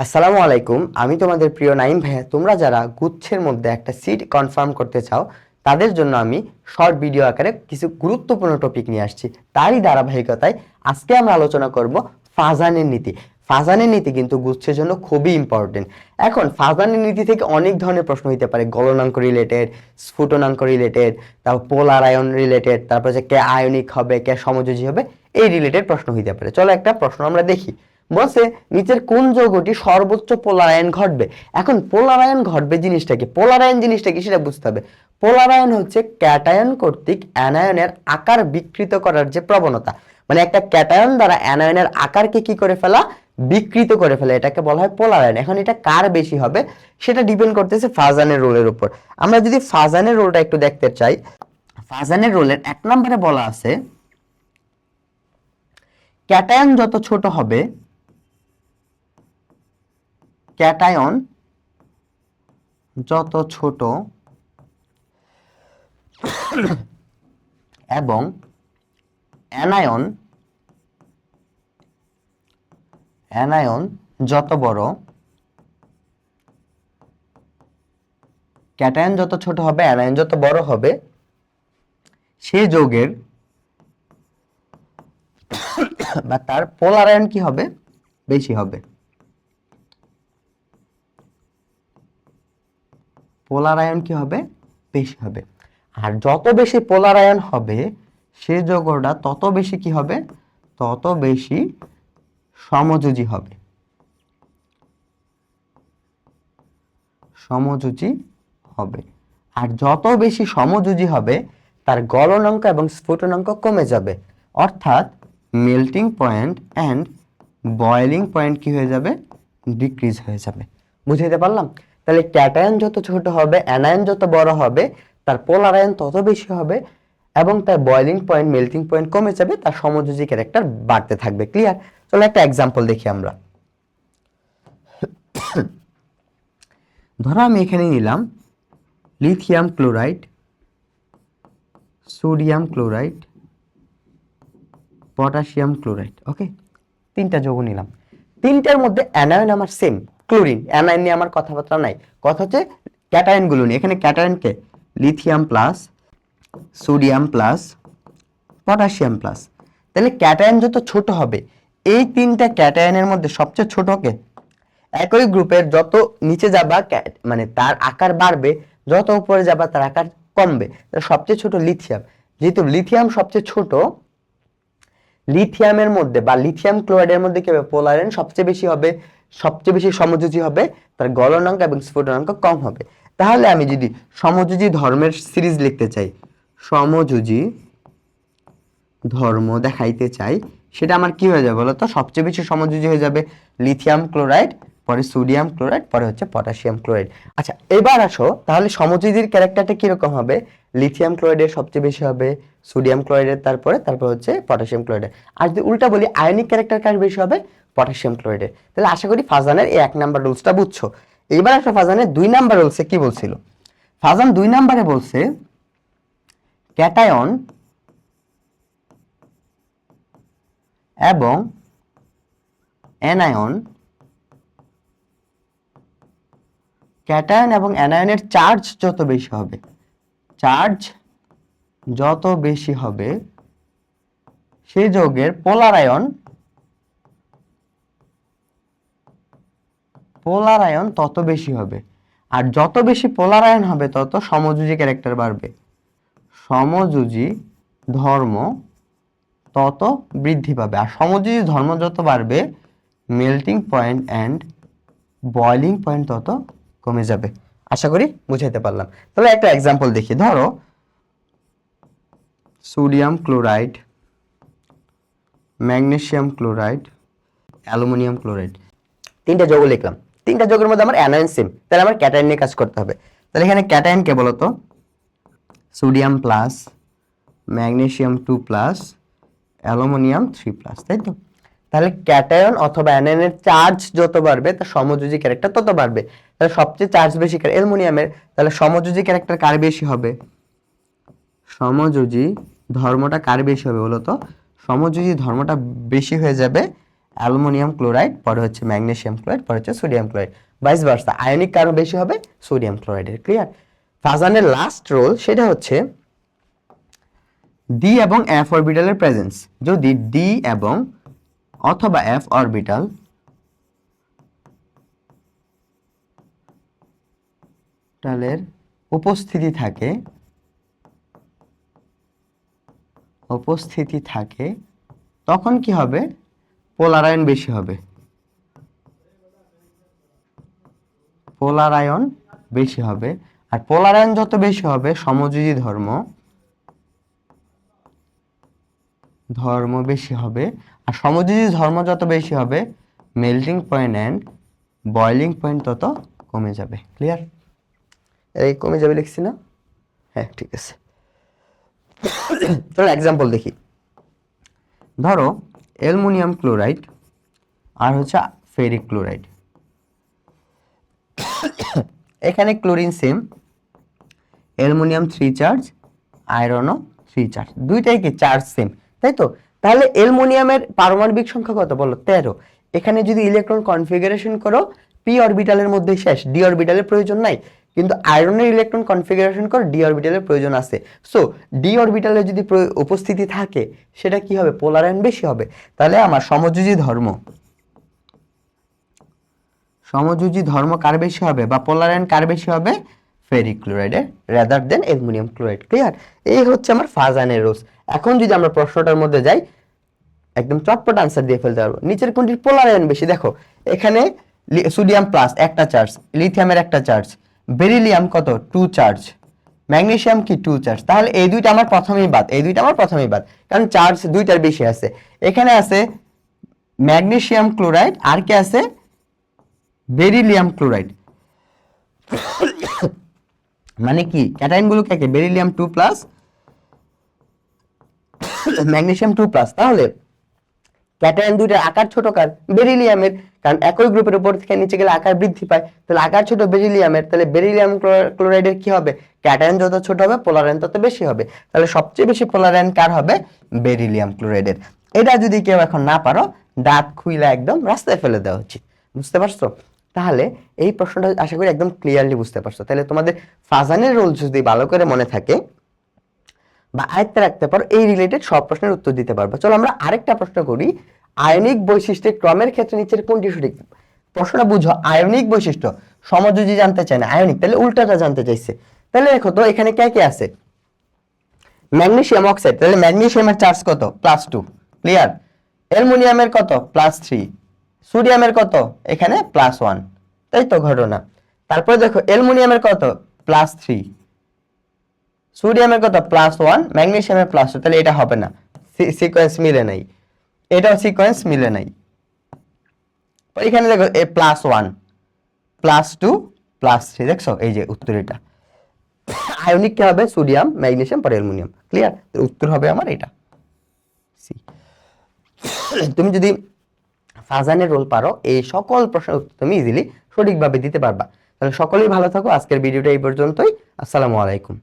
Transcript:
আসসালামু আলাইকুম। আমি তোমাদের প্রিয় নাইম ভাইয়া। তোমরা যারা গুচ্ছের মধ্যে একটা সিট কনফার্ম করতে চাও তাদের জন্য আমি শর্ট ভিডিও আকারে কিছু গুরুত্বপূর্ণ টপিক নিয়ে আসছি। তারই ধারাবাহিকতায় আজকে আমরা আলোচনা করব ফাজানের নীতি। ফাজানের নীতি কিন্তু গুচ্ছের জন্য খুবই ইম্পর্টেন্ট। এখন ফাজানের নীতি থেকে অনেক ধরনের প্রশ্ন হতে পারে, গলনাঙ্ক রিলেটেড, স্ফুটনাঙ্ক রিলেটেড, তারপর পোলার আয়ন রিলেটেড, তারপর যে কে আয়নিক হবে, কে সমযোজী হবে, এই রিলেটেড প্রশ্ন হইতে পারে। চলো একটা প্রশ্ন আমরা দেখি। বলছে নিচের কোন যৌগটি সর্বোচ্চ পোলারায়ন ঘটবে। এখন পোলারায়ন ঘটবে জিনিসটা কি, পোলারায়ন জিনিসটা কি সেটা বুঝতে হবে। পোলারায়ন হচ্ছে ক্যাটায়ন কর্তৃক অ্যানায়নের আকার বিকৃত করার যে প্রবণতা, মানে একটা ক্যাটায়ন দ্বারা অ্যানায়নের আকারকে কি করে ফেলা, বিকৃত করে ফেলা, এটাকে বলা হয় পোলারায়ন। এখন এটা কার বেশি হবে সেটা ডিপেন্ড করতেছে ফাজানের রোলের উপর। আমরা যদি ফাজানের রোলটা একটু দেখতে চাই, ফাজানের রোলের 1 নম্বরে বলা আছে ক্যাটায়ন যত ছোট হবে, ক্যাটায়ন যত ছোট এবং অ্যানায়ন যত বড়, ক্যাটায়ন যত ছোট হবে, অ্যানায়ন যত বড় হবে, সেই যৌগের বা তার পোলারায়ন কি হবে, বেশি হবে। পোলারায়ন কি হবে, বেশি হবে। আর যত বেশি পোলারায়ন হবে সে যৌগটা তত বেশি কি হবে, তত বেশি সমযোজী হবে। সমযোজী হবে। আর যত বেশি সমযোজী হবে তার গলনাঙ্ক এবং স্ফুটনাঙ্ক কমে যাবে। অর্থাৎ melting point and boiling point কি হয়ে যাবে, ডিক্রিজ হয়ে যাবে। বুঝাইতে পারলাম? তাহলে ক্যাটায়ন যত ছোট হবে, অ্যানায়ন যত বড় হবে, তার পোলারায়ন তত বেশি হবে এবং তার বয়েলিং পয়েন্ট, মেল্টিং পয়েন্ট কমে যাবে, তার সমযোজী ক্যারেক্টার বাড়তে থাকবে। ক্লিয়ার? চলো একটা এক্সাম্পল দেখি আমরা। ধরো আমি এখানে নিলাম lithium chloride, sodium chloride, potassium chloride. Okay, 3টা যৌগ নিলাম। 3টার মধ্যে অ্যানায়ন আমার সেম, ক্লোরিন। অ্যানায়ন নিয়ে আমার কথাবার্তা নাই, কথা হচ্ছে ক্যাটায়ন গুলো নিয়ে। এখানে ক্যাটায়নকে lithium plus, sodium plus, potassium plus. তাহলে ক্যাটায়ন যত ছোট হবে, এই 3টা ক্যাটায়নের মধ্যে সবচেয়ে ছোটকে, একই গ্রুপের যত নিচে যাবা মানে তার আকার বাড়বে, যত উপরে যাবা তার আকার কমবে। সবচেয়ে ছোট লিথিয়াম, যেহেতু লিথিয়াম সবচেয়ে ছোট, লিথিয়ামের মধ্যে বা লিথিয়াম ক্লোরাইডের মধ্যে কি হবে, পোলারায়ন সবচেয়ে বেশি হবে, সবচেয়ে বেশি সমযোজী হবে, তার গলনাঙ্ক এবং স্ফুটনাঙ্ক কম হবে। তাহলে আমি যদি সমযোজী ধর্মের সিরিজ লিখতে চাই, সমযোজী ধর্ম দেখাইতে চাই, সেটা আমার কি হয়ে যাবে বলতো, সবচেয়ে বেশি সমযোজী হয়ে যাবে লিথিয়াম ক্লোরাইড, পরে সোডিয়াম ক্লোরাইড, পরে হচ্ছে পটাশিয়াম ক্লোরাইড। আচ্ছা এবার আসো, তাহলে সমযোজীর ক্যারেক্টারটা কিরকম হবে, লিথিয়াম ক্লোরাইডের সবচেয়ে বেশি হবে, সোডিয়াম ক্লোরাইডের তারপর হচ্ছে পটাশিয়াম ক্লোরাইডের। আর যদি উল্টা বলি, আয়নিক ক্যারেক্টার কার বেশি হবে, পটাশিয়াম ক্লোরাইডের। তাহলে আশা করি ফাজানের এই 1 নাম্বার রুলসটা বুঝছো। এবার আসো ফাজানের 2 নাম্বার রুলসে কি বলছিল। ফাজান 2 নাম্বারে বলছে ক্যাটায়ন এবং অ্যানায়ন, ক্যাটায়ন এবং অ্যানায়নের চার্জ যত বেশি হবে, চার্জ যত বেশি হবে, সেই যৌগের পোলারায়ন তত বেশি হবে। আর যত বেশি পোলারায়ন হবে তত সমযোজী ক্যারেক্টার বাড়বে, সমযোজী ধর্ম তত বৃদ্ধি পাবে। আর সমযোজী ধর্ম যত বাড়বে, melting point and boiling point তত কমে যাবে। আশা করি বুঝাইতে পারলাম। তাহলে একটা এক্সাম্পল দেখি। ধরো sodium chloride, magnesium chloride, aluminium chloride, 3টা যৌগ লিখলাম। 3টা যৌগের মধ্যে আমার অ্যানায়ন সেম, তাহলে আমার ক্যাটায়ন নিয়ে কাজ করতে হবে। তাহলে এখানে ক্যাটায়ন কে বলতো, sodium plus, magnesium 2 plus, aluminium 3 plus, তাই তো? তাহলে ক্যাটায়ন অথবা অ্যানায়নের চার্জ যত বাড়বে তার সমযোজী ক্যারেক্টার তত বাড়বে। তাহলে সবচেয়ে চার্জ বেশি অ্যালুমিনিয়ামের, তাহলে সমযোজী ক্যারেক্টার কার বেশি হবে, সমযোজী ধর্মটা কার বেশি হবে বলতো, সমযোজী ধর্মটা বেশি হয়ে যাবে অ্যালুমিনিয়াম ক্লোরাইড, পরে হচ্ছে ম্যাগনেসিয়াম ক্লোরাইড, পরে হচ্ছে sodium chloride, vice versa. Ionic কারো বেশি হবে সোডিয়াম ক্লোরাইডের। ক্লিয়ার? ফাজানের লাস্ট রোল সেটা হচ্ছে ডি এবং এফ অরবিটালের প্রেজেন্স। যদি ডি এবং অথবা এফ অরবিটাল টালের উপস্থিতি থাকে তখন কি হবে? পোলার আয়ন বেশি হবে। পোলার আয়ন বেশি হবে। আর পোলার আয়ন যত বেশি হবে সমযোজী ধর্ম বেশি হবে। আর সমযোজী ধর্ম যত বেশি হবে melting point and boiling point তত কমে যাবে। ক্লিয়ার? এই কমে যাবে লিখছি না? হ্যাঁ, ঠিক আছে। চলো এক্সাম্পল দেখি। ধরো অ্যালুমিনিয়াম ক্লোরাইড আর হচ্ছে ফেরিক ক্লোরাইড। এখানে ক্লোরিন সেম, অ্যালুমিনিয়াম 3 চার্জ, আয়রনও 3 চার্জ, দুইটাই কি চার্জ সেম, তাই তো? তাহলে অ্যালুমিনিয়ামের পারমাণবিক সংখ্যা কত বলো? 13। এখানে যদি ইলেকট্রন কনফিগারেশন করো পি অরবিটালের মধ্যে শেষ, ডি অরবিটালের প্রয়োজন নাই। কিন্তু আয়রনের ইলেকট্রন কনফিগারেশন করো ডি অরবিটালের প্রয়োজন আছে। সো ডি অরবিটালে যদি উপস্থিতি থাকে সেটা কি হবে? পোলার আয়ন বেশি হবে। তাহলে আমার সমযোজী ধর্ম কার বেশি হবে বা পোলার আয়ন কার বেশি হবে? ফেরিক ক্লোরাইডের rather than aluminium chloride. Clear? এই হচ্ছে আমার ফাজানের রুলস। এখন যদি আমরা প্রশ্নটার মধ্যে যাই একদম চটপট আনসার দিয়ে ফেলতে পারবো। নিচের কোনটির পোলার আয়ন বেশি? দেখো এখানে সোডিয়াম প্লাস একটা চার্জ, লিথিয়ামের একটা চার্জ, বেরিলিয়াম কত 2 চার্জ, ম্যাগনেসিয়াম কি 2 চার্জ। তাহলে এই দুইটা আমার প্রথমেই বাদ, কারণ চার্জ দুইটার বেশি আছে। এখানে আছে ম্যাগনেসিয়াম ক্লোরাইড আর কি আছে? Beryllium chloride. মানে কি ক্যাটায়ন গুলো কে? Beryllium 2 plus, magnesium 2 plus. তাহলে ক্যাটায়ন দুইটার আকার ছোট কার? বেরিলিয়ামের, কারণ একই গ্রুপের উপর থেকে নিচে গেলে আকার বৃদ্ধি পায়। তাহলে আকার ছোট বেরিলিয়ামের, তাহলে বেরিলিয়াম ক্লোরাইডের কি হবে? ক্যাটায়ন যত ছোট হবে পোলার আয়ন তত বেশি হবে। তাহলে সবচেয়ে বেশি পোলার আয়ন কার হবে? বেরিলিয়াম ক্লোরাইডের। এটা যদি কেউ এখন না পারো দাঁত খুইলা একদম রাস্তায় ফেলে দেওয়া উচিত। বুঝতে পারছো? তাহলে এই প্রশ্নটা আশা করি একদম ক্লিয়ারলি বুঝতে পারছো। তাহলে তোমাদের ফাজানের রোল যদি ভালো করে মনে থাকে বা আয়ত্তে রাখতে পারো এই রিলেটেড সব প্রশ্নের উত্তর দিতে পারবে। চলো আমরা আরেকটা প্রশ্ন করি। আয়নিক বৈশিষ্ট্যের ক্রমের ক্ষেত্রে নিচের কোনটি সঠিক? প্রশ্নটা বুঝো, আয়নিক বৈশিষ্ট্য সমযোজী জানতে চায় না, আয়নিক, তাহলে উল্টাটা জানতে চাইছে। তাহলে দেখো তো এখানে কে কে আছে? ম্যাগনেসিয়াম অক্সাইড, তাহলে ম্যাগনেসিয়ামের চার্জ কত? +2। ক্লিয়ার? অ্যালুমিনিয়ামের কত? +3। সোডিয়ামের কত? এখানে +1। তাই তো ঘটনা। তারপরে দেখো অ্যালুমিনিয়ামের কত? +3, সোডিয়ামের কত? +1, ম্যাগনেসিয়ামের +2। তাহলে এটা হবে না, সিকোয়েন্স মিলে নাই, এটাও সিকোয়েন্স মিলে নাই। এখানে দেখো +1 +2 +3, দেখছো? এই যে উত্তর এটা। আয়নিক কি হবে? সোডিয়াম, ম্যাগনেসিয়াম, পরে অ্যালুমিনিয়াম। ক্লিয়ার? উত্তর হবে আমার এটা সি। তুমি যদি ফাজানের রোল পারো এই সকল প্রশ্নের উত্তর তুমি ইজিলি সঠিকভাবে দিতে পারবা। তাহলে সকলেই ভালো থাকো। আজকের ভিডিওটা এই পর্যন্তই। আসসালামু আলাইকুম।